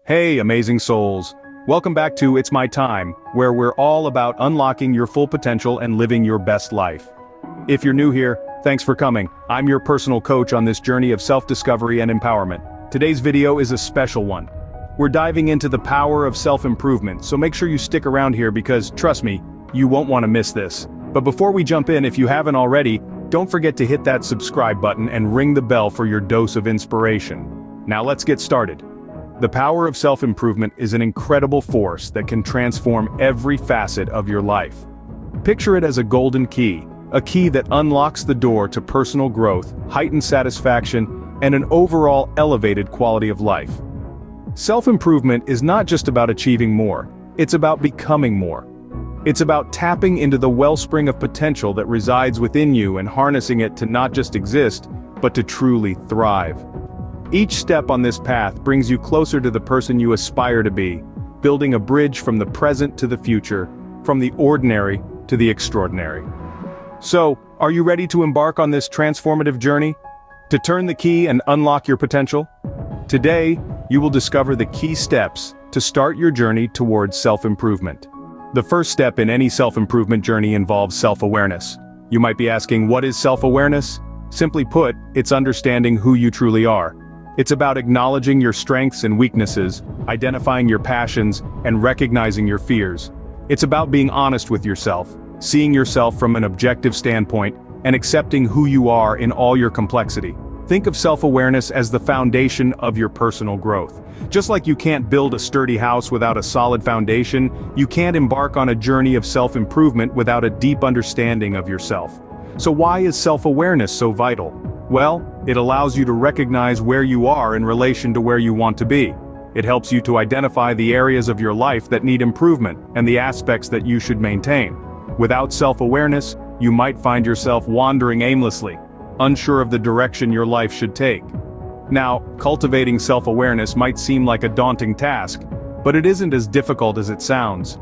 Hey, amazing souls. Welcome back to It's My Time, where we're all about unlocking your full potential and living your best life. If you're new here, thanks for coming. I'm your personal coach on this journey of self-discovery and empowerment. Today's video is a special one. We're diving into the power of self-improvement, so make sure you stick around here because, trust me, you won't want to miss this. But before we jump in, if you haven't already, don't forget to hit that subscribe button and ring the bell for your dose of inspiration. Now let's get started. The power of self-improvement is an incredible force that can transform every facet of your life. Picture it as a golden key, a key that unlocks the door to personal growth, heightened satisfaction, and an overall elevated quality of life. Self-improvement is not just about achieving more, it's about becoming more. It's about tapping into the wellspring of potential that resides within you and harnessing it to not just exist, but to truly thrive. Each step on this path brings you closer to the person you aspire to be, building a bridge from the present to the future, from the ordinary to the extraordinary. So, are you ready to embark on this transformative journey? To turn the key and unlock your potential? Today, you will discover the key steps to start your journey towards self-improvement. The first step in any self-improvement journey involves self-awareness. You might be asking, what is self-awareness? Simply put, it's understanding who you truly are. It's about acknowledging your strengths and weaknesses, identifying your passions, and recognizing your fears. It's about being honest with yourself, seeing yourself from an objective standpoint, and accepting who you are in all your complexity. Think of self-awareness as the foundation of your personal growth. Just like you can't build a sturdy house without a solid foundation, you can't embark on a journey of self-improvement without a deep understanding of yourself. So why is self-awareness so vital? Well, it allows you to recognize where you are in relation to where you want to be. It helps you to identify the areas of your life that need improvement and the aspects that you should maintain. Without self-awareness, you might find yourself wandering aimlessly, unsure of the direction your life should take. Now, cultivating self-awareness might seem like a daunting task, but it isn't as difficult as it sounds.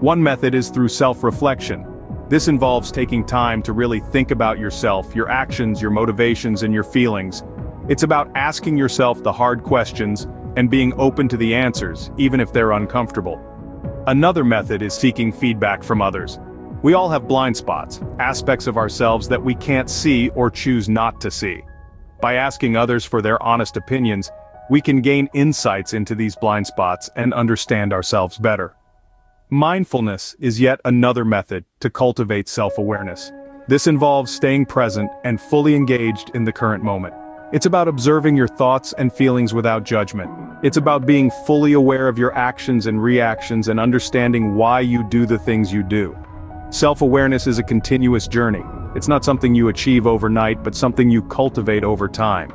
One method is through self-reflection. This involves taking time to really think about yourself, your actions, your motivations, and your feelings. It's about asking yourself the hard questions and being open to the answers, even if they're uncomfortable. Another method is seeking feedback from others. We all have blind spots, aspects of ourselves that we can't see or choose not to see. By asking others for their honest opinions, we can gain insights into these blind spots and understand ourselves better. Mindfulness is yet another method to cultivate self-awareness. This involves staying present and fully engaged in the current moment. It's about observing your thoughts and feelings without judgment. It's about being fully aware of your actions and reactions and understanding why you do the things you do. Self-awareness is a continuous journey. It's not something you achieve overnight, but something you cultivate over time.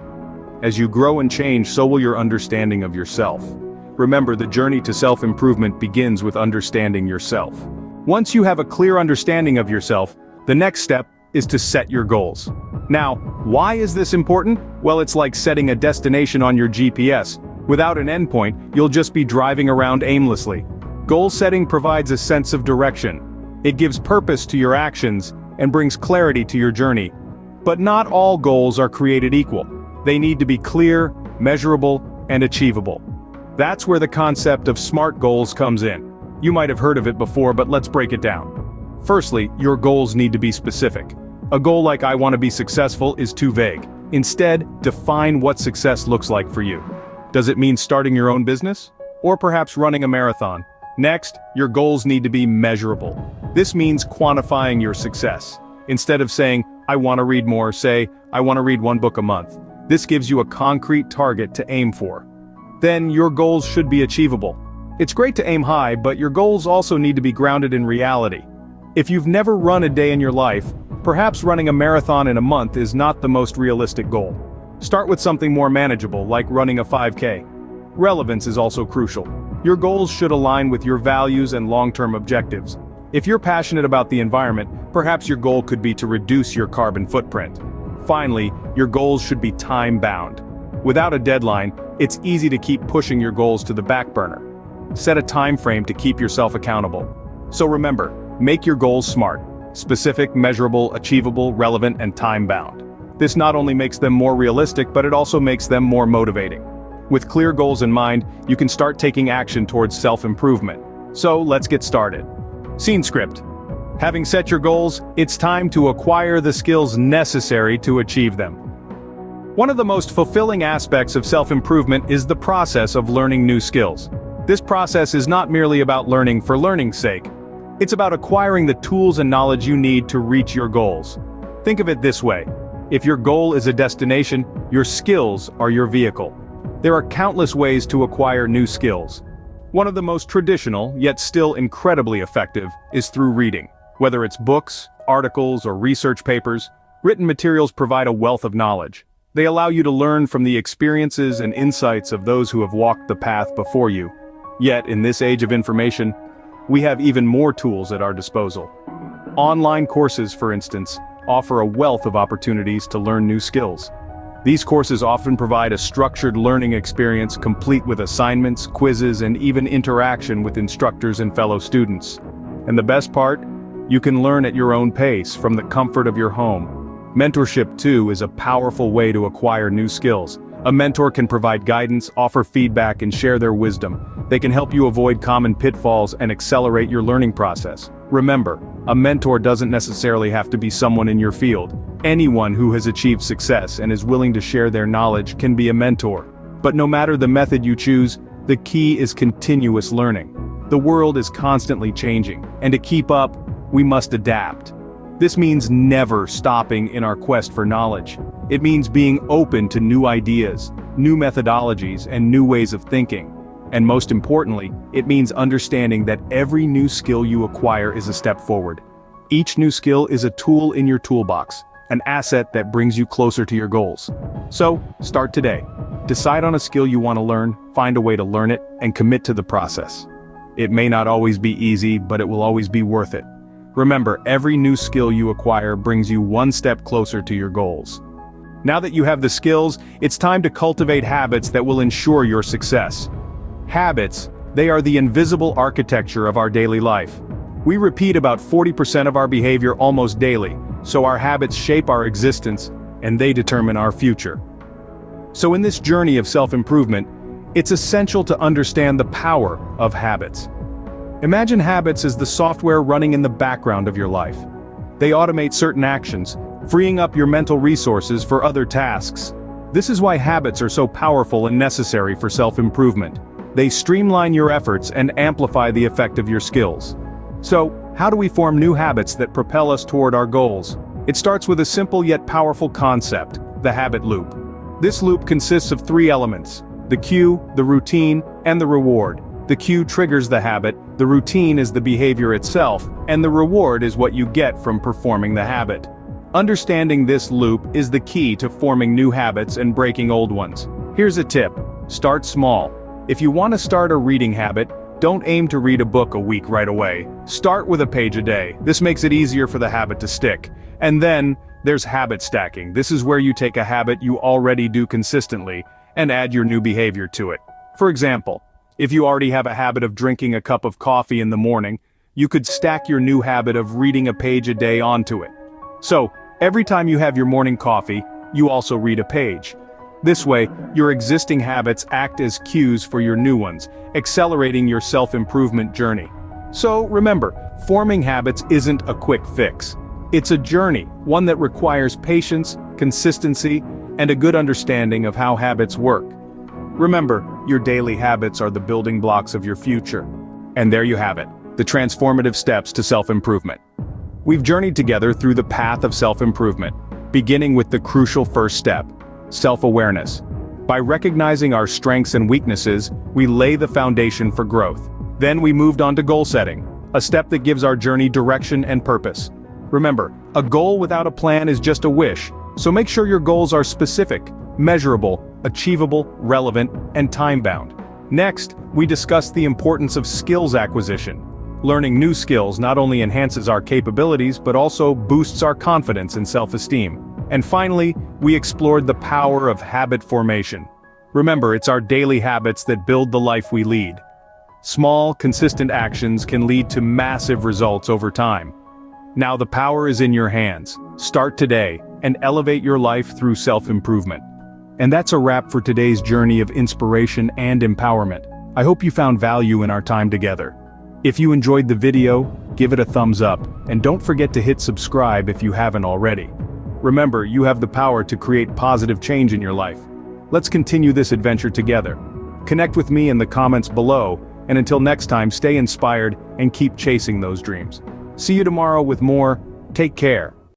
As you grow and change, so will your understanding of yourself. Remember, the journey to self-improvement begins with understanding yourself. Once you have a clear understanding of yourself, the next step is to set your goals. Now, why is this important? Well, it's like setting a destination on your GPS. Without an endpoint, you'll just be driving around aimlessly. Goal setting provides a sense of direction. It gives purpose to your actions and brings clarity to your journey. But not all goals are created equal. They need to be clear, measurable, and achievable. That's where the concept of SMART goals comes in. You might have heard of it before, but let's break it down. Firstly, your goals need to be specific. A goal like "I want to be successful" is too vague. Instead, define what success looks like for you. Does it mean starting your own business? Or perhaps running a marathon? Next, your goals need to be measurable. This means quantifying your success. Instead of saying, "I want to read more," say, "I want to read 1 book a month." This gives you a concrete target to aim for. Then your goals should be achievable. It's great to aim high, but your goals also need to be grounded in reality. If you've never run a day in your life, perhaps running a marathon in a month is not the most realistic goal. Start with something more manageable, like running a 5K. Relevance is also crucial. Your goals should align with your values and long-term objectives. If you're passionate about the environment, perhaps your goal could be to reduce your carbon footprint. Finally, your goals should be time-bound. Without a deadline, it's easy to keep pushing your goals to the back burner. Set a time frame to keep yourself accountable. So remember, make your goals SMART: specific, measurable, achievable, relevant, and time-bound. This not only makes them more realistic, but it also makes them more motivating. With clear goals in mind, you can start taking action towards self-improvement. So let's get started. Scene script. Having set your goals, it's time to acquire the skills necessary to achieve them. One of the most fulfilling aspects of self-improvement is the process of learning new skills. This process is not merely about learning for learning's sake. It's about acquiring the tools and knowledge you need to reach your goals. Think of it this way. If your goal is a destination, your skills are your vehicle. There are countless ways to acquire new skills. One of the most traditional, yet still incredibly effective, is through reading. Whether it's books, articles, or research papers, written materials provide a wealth of knowledge. They allow you to learn from the experiences and insights of those who have walked the path before you. Yet, in this age of information, we have even more tools at our disposal. Online courses, for instance, offer a wealth of opportunities to learn new skills. These courses often provide a structured learning experience complete with assignments, quizzes, and even interaction with instructors and fellow students. And the best part? You can learn at your own pace from the comfort of your home. Mentorship, too, is a powerful way to acquire new skills. A mentor can provide guidance, offer feedback, and share their wisdom. They can help you avoid common pitfalls and accelerate your learning process. Remember, a mentor doesn't necessarily have to be someone in your field. Anyone who has achieved success and is willing to share their knowledge can be a mentor. But no matter the method you choose, the key is continuous learning. The world is constantly changing, and to keep up, we must adapt. This means never stopping in our quest for knowledge. It means being open to new ideas, new methodologies, and new ways of thinking. And most importantly, it means understanding that every new skill you acquire is a step forward. Each new skill is a tool in your toolbox, an asset that brings you closer to your goals. So, start today. Decide on a skill you want to learn, find a way to learn it, and commit to the process. It may not always be easy, but it will always be worth it. Remember, every new skill you acquire brings you one step closer to your goals. Now that you have the skills, it's time to cultivate habits that will ensure your success. Habits, they are the invisible architecture of our daily life. We repeat about 40% of our behavior almost daily, so our habits shape our existence, and they determine our future. So in this journey of self-improvement, it's essential to understand the power of habits. Imagine habits as the software running in the background of your life. They automate certain actions, freeing up your mental resources for other tasks. This is why habits are so powerful and necessary for self-improvement. They streamline your efforts and amplify the effect of your skills. So, how do we form new habits that propel us toward our goals? It starts with a simple yet powerful concept, the habit loop. This loop consists of three elements: the cue, the routine, and the reward. The cue triggers the habit, the routine is the behavior itself, and the reward is what you get from performing the habit. Understanding this loop is the key to forming new habits and breaking old ones. Here's a tip: start small. If you want to start a reading habit, don't aim to read a book a week right away. Start with a page a day. This makes it easier for the habit to stick. And then, there's habit stacking. This is where you take a habit you already do consistently and add your new behavior to it. For example, if you already have a habit of drinking a cup of coffee in the morning, you could stack your new habit of reading a page a day onto it. So, every time you have your morning coffee, you also read a page. This way, your existing habits act as cues for your new ones, accelerating your self-improvement journey. So, remember, forming habits isn't a quick fix. It's a journey, one that requires patience, consistency, and a good understanding of how habits work. Remember, your daily habits are the building blocks of your future. And there you have it, the transformative steps to self-improvement. We've journeyed together through the path of self-improvement, beginning with the crucial first step, self-awareness. By recognizing our strengths and weaknesses, we lay the foundation for growth. Then we moved on to goal setting, a step that gives our journey direction and purpose. Remember, a goal without a plan is just a wish, so make sure your goals are specific, measurable, achievable, relevant, and time-bound. Next, we discussed the importance of skills acquisition. Learning new skills not only enhances our capabilities but also boosts our confidence and self-esteem. And finally, we explored the power of habit formation. Remember, it's our daily habits that build the life we lead. Small, consistent actions can lead to massive results over time. Now the power is in your hands. Start today and elevate your life through self-improvement. And that's a wrap for today's journey of inspiration and empowerment. I hope you found value in our time together. If you enjoyed the video, give it a thumbs up, and don't forget to hit subscribe if you haven't already. Remember, you have the power to create positive change in your life. Let's continue this adventure together. Connect with me in the comments below, and until next time, stay inspired and keep chasing those dreams. See you tomorrow with more. Take care.